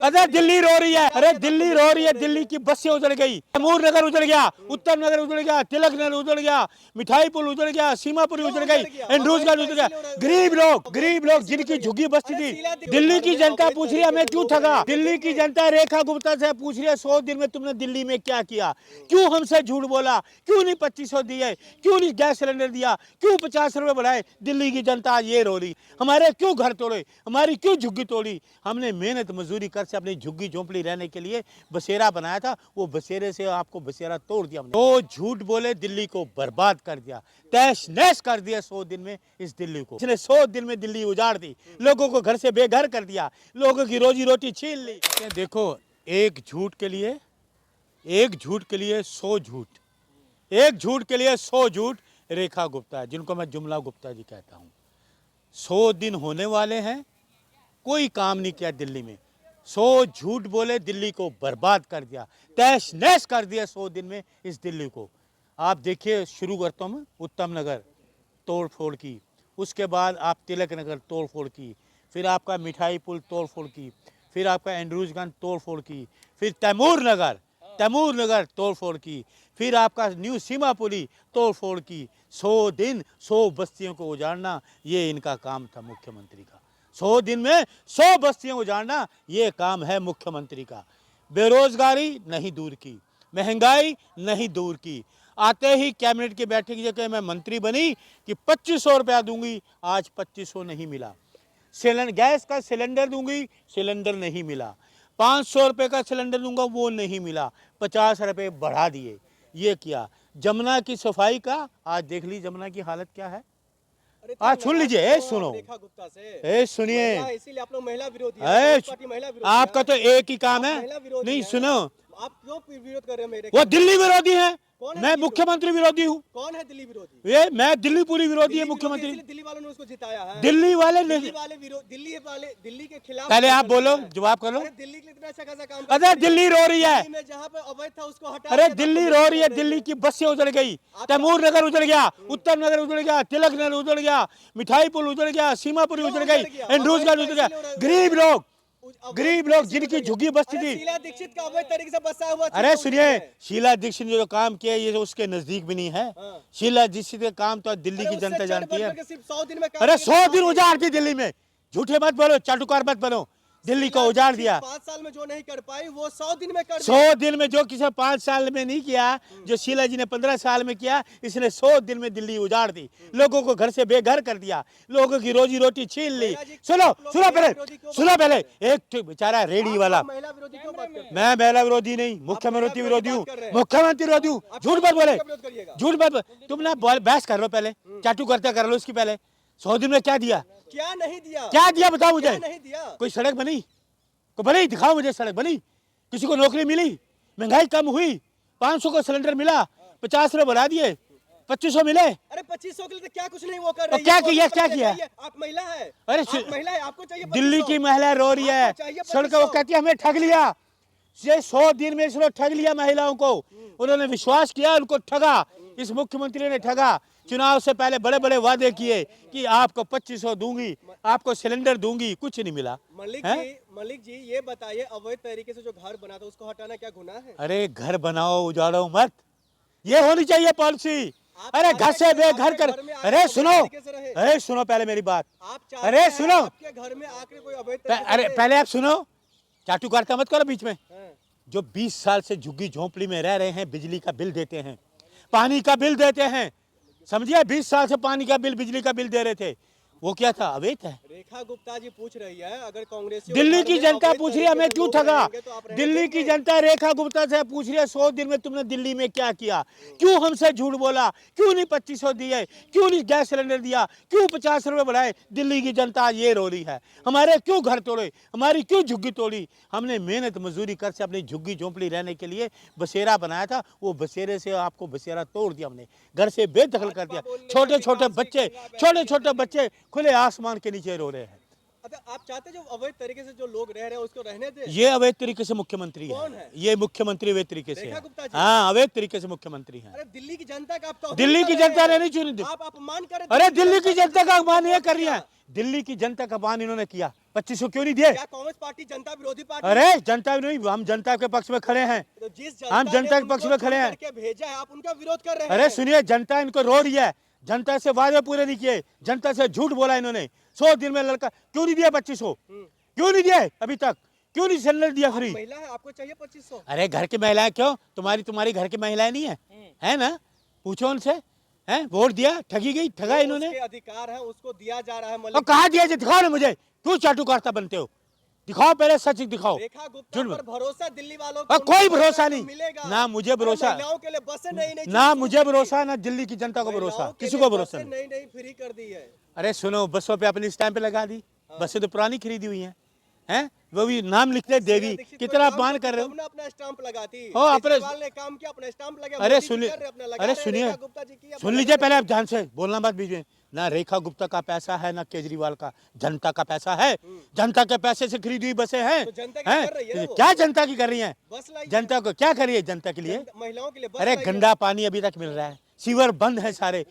अरे दिल्ली रो रही है, अरे दिल्ली रो रही है, दिल्ली की बसें उजड़ गई, तैमूर नगर उजड़ गया, उत्तम नगर उजड़ गया, तिलक नगर उजड़ गया, मिठाई पुल उजड़ गया, सीमापुरी उजड़ गई, एंड्रूजगंज उजड़ गया। गरीब लोग जिनकी झुग्गी बस्ती थी। दिल्ली की जनता पूछ रही है हमें क्यों ठगा। दिल्ली की जनता रेखा गुप्ता से पूछ रही है 100 दिन में तुमने दिल्ली में क्या किया, क्यों हमसे झूठ बोला, क्यों नहीं 2500 दिए, क्यों नहीं गैस सिलेंडर दिया, क्यों 50 रुपए बढ़ाए। दिल्ली की जनता आज ये रो रही, हमारे क्यों घर तोड़े, हमारी क्यों झुग्गी तोड़ी। हमने मेहनत मजदूरी कर से अपनी झुग्गी झोंपड़ी रहने के लिए बसेरा बनाया था, वो बसेरे से आपको बसेरा तोड़ दिया हमने। तो झूठ बोले दिल्ली को बर्बाद कर दिया, तहस नहस कर दिया 100 दिन में इस दिल्ली को। इसने 100 दिन में दिल्ली उजाड़ दी, लोगों को घर से बेघर कर दिया, लोगों की रोजी रोटी छीन ली। देखो एक झूठ के लिए 100 झूठ, एक झूठ के लिए 100 झूठ। रेखा गुप्ता जिनको मैं जुमला गुप्ता जी कहता हूँ, 100 दिन होने वाले हैं, कोई काम नहीं किया दिल्ली में, 100 झूठ बोले, दिल्ली को बर्बाद कर दिया, तहस नहस कर दिया 100 दिन में इस दिल्ली को। आप देखिए, शुरू करता हूँ मैं उत्तम नगर तोड़ फोड़ की, उसके बाद आप तिलक नगर तोड़ फोड़ की, फिर आपका मिठाई पुल तोड़ फोड़ की, फिर आपका एंड्रूजगंज तोड़ फोड़ की, फिर तैमूर नगर तोड़ फोड़ की, फिर आपका न्यू सीमापुरी तोड़ फोड़ की। 100 दिन 100 बस्तियों को उजाड़ना, ये इनका काम था मुख्यमंत्री का। 100 दिन में 100 बस्तियों को उजाड़ना, ये काम है मुख्यमंत्री का। बेरोजगारी नहीं दूर की, महंगाई नहीं दूर की। आते ही कैबिनेट की बैठक की जगह मैं मंत्री बनी कि 2500 रुपया दूंगी, आज 2500 नहीं मिला। गैस का सिलेंडर दूंगी, सिलेंडर नहीं मिला। 500 रुपये का सिलेंडर दूंगा, वो नहीं मिला, 50 रुपये बढ़ा दिए। ये किया। जमुना की सफाई का आज देख ली जमुना की हालत क्या है। आज सुन लीजिए, सुनो, सुनिए, इसीलिए आप लोग महिला विरोधी, आपका तो एक ही काम है, नहीं सुनो, आप क्यों विरोध कर रहे हैं मेरे? वो दिल्ली विरोधी है, मैं मुख्यमंत्री विरोधी हूँ। कौन है दिल्ली विरोधी? ये मैं दिल्ली पूरी विरोधी है मुख्यमंत्री। दिल्ली वालों ने उसको जिताया है। दिल्ली वाले दिल्ली के खिलाफ। पहले आप बोलो, जवाब करो। दिल्ली के लिए इतना अच्छा खासा काम। अरे दिल्ली रो रही है, जहाँ पे अवैध था उसको हटा। अरे दिल्ली रो रही है, दिल्ली की बसें उजड़ गई, तैमूर नगर उजड़ गया, उत्तम नगर उजड़ गया, तिलक नगर उजड़ गया, मिठाई पुल उजड़ गया, सीमापुरी उजड़ गई, एंड्रूजगंज उजड़ गया। गरीब लोग जिनकी झुग्गी बस्ती थी। शीला दीक्षित का अवैध तरीके से बसा हुआ। अरे सुनिए, शीला दीक्षित ने जो काम किया ये उसके नजदीक भी नहीं है। शीला दीक्षित का काम तो दिल्ली की जनता जानती है। 100 दिन में, अरे 100 दिन उजाड़ दी दिल्ली में, झूठे मत बोलो, चाटुकार मत बनो। दिल्ली को उजाड़ दिया। 5 साल में जो नहीं कर पाई वो 100 दिन में कर 100 दिन में जो किसी 5 साल में नहीं किया, जो शीला जी ने 15 साल में किया, इसने 100 दिन में दिल्ली उजाड़ दी, लोगों को घर से बेघर कर दिया, लोगों की रोजी रोटी छीन ली। सुनो पहले एक बेचारा रेडी वाला, मैं महिला विरोधी नहीं, मुख्यमंत्री विरोधी हूँ, मुख्यमंत्री विरोधी हूँ। झूठ मत, तुम ना बहस कर लो, पहले चाटू करते कर लो इसकी। पहले 100 दिन में क्या दिया, क्या नहीं दिया, क्या दिया बताओ मुझे। नहीं दिया। कोई सड़क बनी, को बनी दिखाओ मुझे, सड़क बनी, किसी को नौकरी मिली, महंगाई कम हुई, 500 का सिलेंडर मिला, 50 रुपए बढ़ा दिए, 2500 मिले। अरे 2500 के लिए तो क्या कुछ नहीं वो कर रही है। क्या किया आप महिला है, अरे महिला है, आपको चाहिए। दिल्ली की महिला रो रही है, सड़क वो कहती है हमें ठग लिया। ये 100 दिन में इसने ठग लिया महिलाओं को, उन्होंने विश्वास किया, उनको ठगा, इस मुख्यमंत्री ने ठगा। चुनाव से पहले बड़े बड़े वादे किए कि आपको 2500 दूंगी, आपको सिलेंडर दूंगी, कुछ नहीं मिला। मलिक जी ये बताइए, अवैध तरीके से जो घर बना था उसको हटाना क्या गुनाह है? अरे घर बनाओ उजाड़ो मत, ये होनी चाहिए पॉलिसी। अरे घर से बेघर कर। अरे सुनो पहले मेरी बात। अरे सुनो, आपके घर में आकर कोई अवैध, अरे पहले आप सुनो, चाटू करता मत करो बीच में। जो 20 साल से झुग्गी झोंपड़ी में रह रहे हैं, बिजली का बिल देते हैं, पानी का बिल देते हैं, समझिए 20 साल से पानी का बिल, बिजली का बिल दे रहे थे, वो क्या था, अवैध है। रेखा गुप्ता जी पूछ रही है, अगर कांग्रेस, दिल्ली की जनता पूछ रही है हमें क्यों ठगा। दिल्ली की जनता रेखा गुप्ता से पूछ रही है 100 दिन में तुमने दिल्ली में क्या किया, क्यों हमसे झूठ बोला, क्यों नहीं 2500 दिए, क्यों नहीं गैस सिलेंडर दिया, क्यों 50 रुपए बढ़ाए। दिल्ली की जनता ये रो रही है, हमारे क्यों घर तोड़े, हमारी क्यों झुग्गी तोड़ी। हमने मेहनत मजदूरी कर से अपनी झुग्गी झोंपड़ी रहने के लिए बसेरा बनाया था, वो बसेरे से आपको बसेरा तोड़ दिया हमने, घर से बेदखल कर दिया। छोटे छोटे बच्चे खुले आसमान के नीचे रो रहे हैं। अच्छा, आप चाहते जो अवैध तरीके से जो लोग रह रहे हैं उसको रहने दे? ये अवैध तरीके से मुख्यमंत्री कौन है, है? ये मुख्यमंत्री अवैध तरीके से रेखा है। गुप्ता जी? हाँ, अवैध तरीके से मुख्यमंत्री है। अरे दिल्ली की जनता का आप तौहीन दिल्ली कर की रहे जनता हैं। ने नहीं चुनी। आप अपमान कर रहे हैं अरे दिल्ली दिल्ली की जनता का अपमान ये वोट कर रही है। दिया। दिल्ली की जनता का अपमान इन्होंने किया। 2500 क्यों नहीं दिए? क्या कांग्रेस पार्टी जनता विरोधी पार्टी? अरे जनता नहीं, हम जनता के पक्ष में खड़े हैं। तो जिस हम ने जनता के पक्ष उनको में खड़े चुन हैं। करके भेजा है, आप उनका विरोध कर रहे हैं। अरे सुनिए, जनता इनको रो रही है। जनता से वादे पूरे नहीं किए, जनता से झूठ बोला इन्होंने। 100 दिन में लड़का क्यों नहीं दिया 2500? क्यों नहीं दिए अभी तक? क्यों नहीं सिलेंडर दिया फ्री? महिला है, आपको चाहिए 2500? अरे घर की महिलाएं क्यों? तुम्हारी घर की महिलाएं नहीं है? है ना? पूछो उनसे। हैं, वोट दिया, ठगी गई, ठगा इन्होंने। उसके अधिकार है, उसको दिया जा रहा है। अब मलिक कहा दिया? दिखाओ ना मुझे, क्यों चाटुकारता बनते हो? दिखाओ, पहले सच दिखाओ। रेखा गुप्ता झूठ पर भरोसा दिल्ली वालों और को कोई उनको भरोसा तो नहीं। मिलेगा। ना मुझे अरे भरोसा, महिलाओं के लिए बसें नहीं ना मुझे भरोसा, ना दिल्ली की जनता को भरोसा, महिलाओं के किसी लिए को भरोसा बसें नहीं। नई फ्री कर दी है। अरे सुनो, बसों पे अपनी स्टैंप पे लगा दी। बसें तो पुरानी खरीदी हुई हैं। हैं, वो भी नाम लिखते देवी। दीक्षित कितना को अपमान काम कर रहे हो? तब ना अपना स्टाम्प लगाती। हो, अपने- केजरीवाल ने काम किया, अपना स्टाम्प लगा। अरे मोदी जी सुनिए, कर रहे, अपना लगा अरे रहे, सुनिए, रेखा गुप्ता जी की अपना सुन लगा लीजिए रहे। पहले, आप ध्यान से बोलना मत बीच में। ना रेखा गुप्ता का पैसा है, ना केजरीवाल का। जनता का पैसा है। जनता के पैसे से खरीदी हुई बसें हैं। तो जनता की हैं? कर रही है ना वो। क्या जनता की कर रही हैं? बस लाई है। जनता को क्या कर रही है? जनता के लिए महिलाओं के लिए बस अरे लाई है। गंदा पानी अभी तक मिल रहा है, सीवर बंद है सारे।